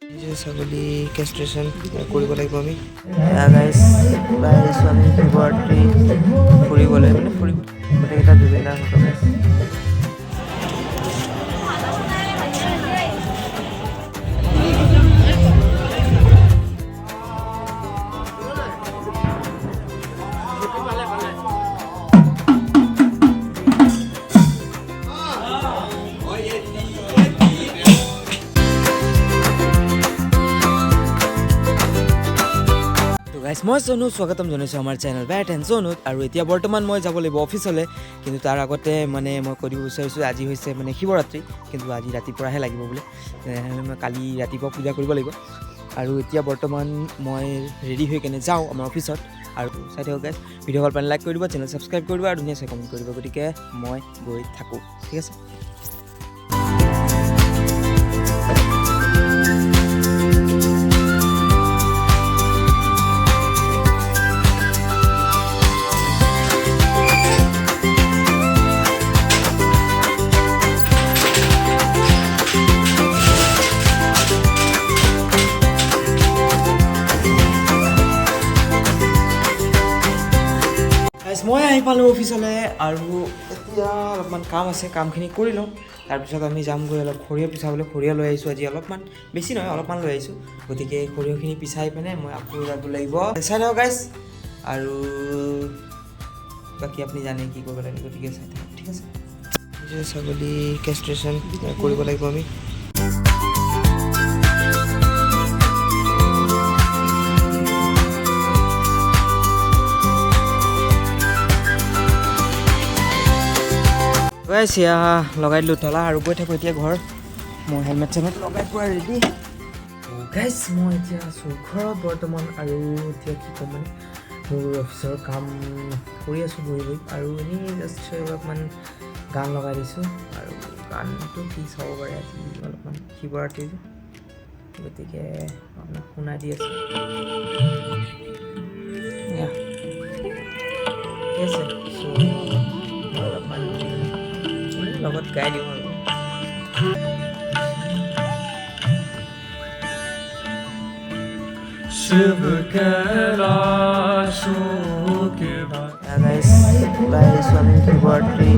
ছাগলী কেষ্ট্ৰেশ্যন কৰিব লাগিব আমি গাইজ আহিছোঁ আমি শিৱৰাত্ৰি ফুৰিবলৈ মানে গোটেইকেইটা জুবিনদাৰ ফটো গাইজ গাইজ মই সোনু স্বাগতম জনাইছোঁ আমাৰ চেনেল বেট এণ্ড সোনুত আৰু এতিয়া বৰ্তমান মই যাব লাগিব অফিচলৈ কিন্তু তাৰ আগতে মানে মই কৰিব বিচাৰিছোঁ আজি হৈছে মানে শিৱৰাত্ৰি কিন্তু আজি ৰাতিপুৱাহে লাগিব বোলে তেনেহ'লে মই কালি ৰাতিপুৱা পূজা কৰিব লাগিব আৰু এতিয়া বৰ্তমান মই ৰেডি হৈ কেনে যাওঁ আমাৰ অফিচত আৰু চাই থাকক গাইজ ভিডিঅ' ভাল পালে লাইক কৰি দিব চেনেল ছাবস্ক্ৰাইব কৰিব আৰু ধুনীয়াকৈ কমেণ্ট কৰিব গতিকে মই গৈ থাকোঁ ঠিক আছে মই আহি পালোঁ অফিচলৈ আৰু এতিয়া অলপমান কাম আছে কামখিনি কৰি লওঁ তাৰপিছত আমি যামগৈ অলপ সৰিয়হ পিচাবলৈ সৰিয়হ লৈ আহিছোঁ আজি অলপমান বেছি নহয় অলপমান লৈ আহিছোঁ গতিকে সৰিয়হখিনি পিচাই পিনে মই আকৌ যাব লাগিব চাই থাকক গাইজ আৰু বাকী আপুনি জানে কি কৰিব লাগে গতিকে চাই থাকক ঠিক আছে ছাগলী কেষ্ট্ৰেশ্যন কৰিব লাগিব আমি চিয়া লগাই দিলোঁ তলা আৰু গৈ থাকোঁ এতিয়া ঘৰ মই হেলমেট চেলমেট লগাই পোৱা ৰেডি গাইজ মই এতিয়া আছোঁ ঘৰত বৰ্তমান আৰু এতিয়া কি ক'ম মানে মোৰ অফিচৰ কাম কৰি আছোঁ বহি বহি আৰু এনেই জাষ্ট অলপমান গান লগাই দিছোঁ আৰু গানটো কি চাব পাৰে আজি অলপমান শিৱৰাত্ৰি গতিকে আপোনাক শুনাই দি আছোঁ ঠিক আছে অলপমান লগত গাই দিওঁ আৰু আহিছোঁ আমি শিৱৰাত্ৰি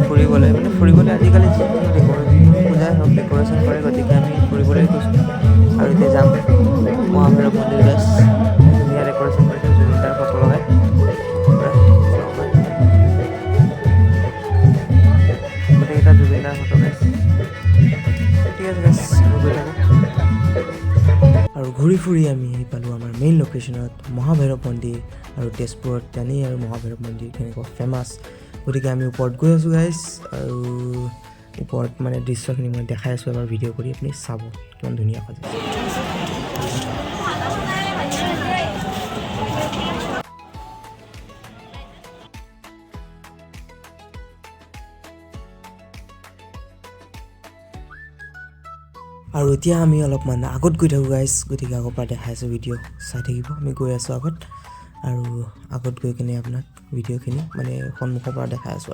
ফুৰিবলৈ মানে ফুৰিবলৈ আজিকালি যিকোনো পূজাই হওক ডেক'ৰেশ্যন কৰে গতিকে আমি ফুৰিবলৈ গৈছোঁ আৰু এতিয়া যাম মহাভৈৰৱ মন্দিৰ গাইজ ধুনীয়া ডেক'ৰেশ্যন কৰিছে জুবিনদাৰ ফটো লগাই গোটেইকেইটা জুবিনদাৰ ফটো গাইজ ঠিক আছে গাইজ গৈ থাকোঁ আৰু ঘূৰি ফুৰি আমি আহি পালোঁ আমাৰ মেইন লোকেশ্যনত মহাভৈৰৱ মন্দিৰ আৰু তেজপুৰত জানেই আৰু মহাভৈৰৱ মন্দিৰ কেনেকুৱা ফেমাছ গতিকে আমি ওপৰত গৈ আছোঁ গাইজ আৰু ওপৰত মানে দৃশ্যখিনি মই দেখাই আছোঁ এবাৰ ভিডিঅ' কৰি আপুনি চাব কিমান ধুনীয়া সজাইছে আৰু এতিয়া আমি অলপমান আগত গৈ থাকোঁ গাইজ গতিকে আগৰ পৰা দেখাই আছোঁ ভিডিঅ' চাই থাকিব আমি গৈ আছোঁ আগত আৰু আগত গৈ কিনে আপোনাক ভিডিঅ'খিনি মানে সন্মুখৰ পৰা দেখাই আছোঁ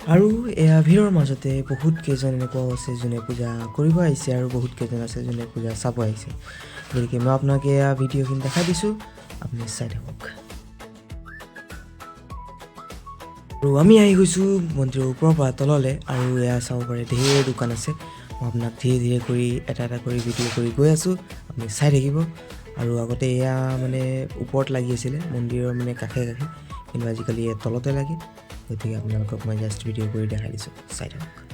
আৰু এয়া ভিৰৰ মাজতে বহুত কেইজন এনেকুৱাও আছে যোনে পূজা কৰিব আহিছে আৰু বহুত কেইজন আছে যোনে পূজা চাব আহিছে গতিকে মই আপোনাক এয়া ভিডিঅ'খিনি দেখাই দিছোঁ আপুনি চাই থাকক আৰু আমি আহি গৈছোঁ মন্দিৰৰ ওপৰৰ পৰা তললৈ আৰু এয়া চাব পাৰে ধেৰ দোকান আছে মই আপোনাক ধীৰে ধীৰে কৰি এটা এটা কৰি ভিডিঅ' কৰি গৈ আছোঁ আপুনি চাই থাকিব আৰু আগতে এয়া মানে ওপৰত লাগি আছিলে মন্দিৰৰ মানে কাষে কাষে কিন্তু আজিকালি এয়া তলতে লাগে গতিকে আপোনালোকক মই জাষ্ট ভিডিঅ' কৰি দেখাই দিছোঁ চাই থাকক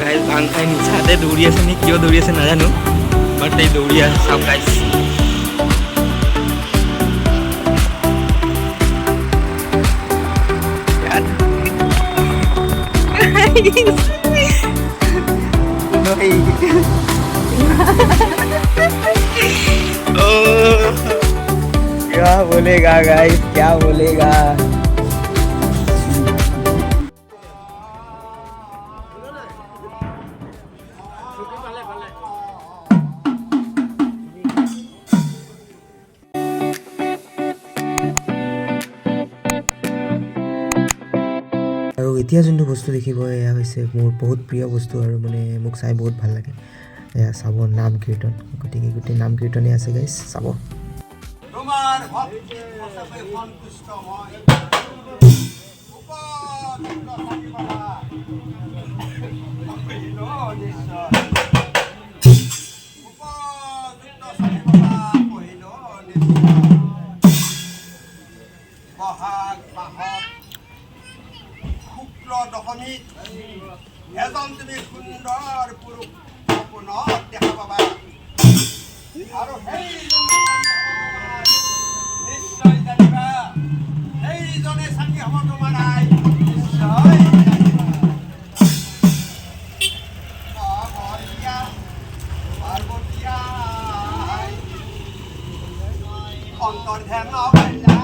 গাইজ ভাং খাই নিচাতে দৌৰি আছে নে কিয় দৌৰি আছে নাজানো বাট এই দৌৰি আছে চাওক গাইজ क्या बोलेगा गाइस क्या बोलेगा আৰু এতিয়া যোনটো বস্তু দেখিব এয়া হৈছে মোৰ বহুত প্ৰিয় বস্তু আৰু মানে মোক চাই বহুত ভাল লাগে এয়া চাব নাম কীৰ্তন গতিকে গোটেই নাম কীৰ্তনেই আছে গাইছ চাব তোমার ভক্তি সবে সন্তুষ্ট হয় উপযুক্ত থাকিবা কহিল নিশ্চয় উপযুক্ত থাকিবা কহিল নিশ্চয় বহাগ মাহত শুক্ল দশমীত এজন তুমি সুন্দৰ পুৰুষ সপোনত দেখা পাবা আৰু নিশ্চয় জানিবা সেইজনে চাকি হ'ব তোমাৰ আই নিশ্চয় পাৰ্বতীয়া অন্তৰ্ধান নকৰিলা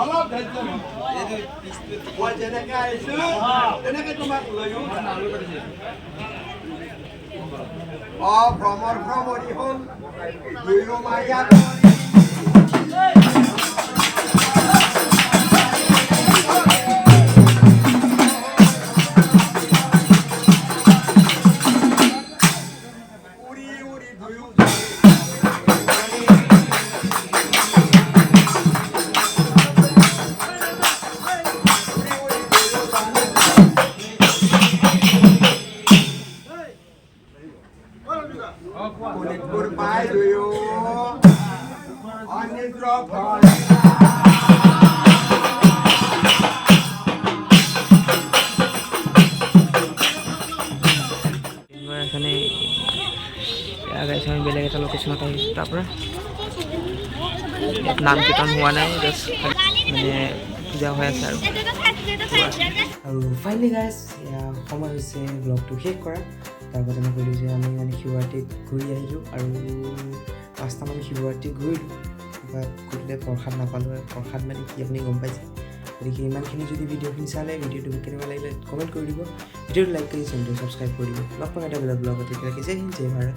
অলপ ধৈৰ্য ধৰ। মই যেনেকে আহিছো তেনেকে তোমাক লৈ ভ্ৰমৰ ভ্ৰমৰি হ'ল দুয়ো মায়া উৰি উৰি দুয়ো শোণিতপুৰ পাই দুয়ো অনিদ্ৰ ফল এখানে গাইছ আমি বেলেগ এটা লোকেশ্যনত আহিছোঁ তাৰপৰা ইয়াত নাম কীৰ্তন হোৱা নাই জাষ্ট মানে পূজা হৈ আছে আৰু ফাইনেলি গাইছ সময় হৈছে ব্লগটো শেষ কৰা। তাৰ আগতে মই ক'লোঁ যে আমি মানে শিৱৰাত্ৰিত ঘূৰি আহিলোঁ আৰু 5টামান শিৱৰাত্ৰি ঘূৰিলোঁ বাট গতিকে প্ৰসাদ নাপালোঁ। প্ৰসাদ মানে কি আপুনি গম পাইছে। গতিকে ইমানখিনি যদি ভিডিঅ'খিনি চালে ভিডিঅ'টো কেনেকুৱা লাগিলে কমেণ্ট কৰি দিব, ভিডিঅ'টো লাইক কৰি চেনেলটো ছাবস্ক্ৰাইব কৰি দিব। লগ পাম এটা বেলেগ ব্লগত। তেতিয়ালৈকে জয় হিন্দ, জয় ভাৰত,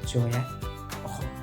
জয় অসম।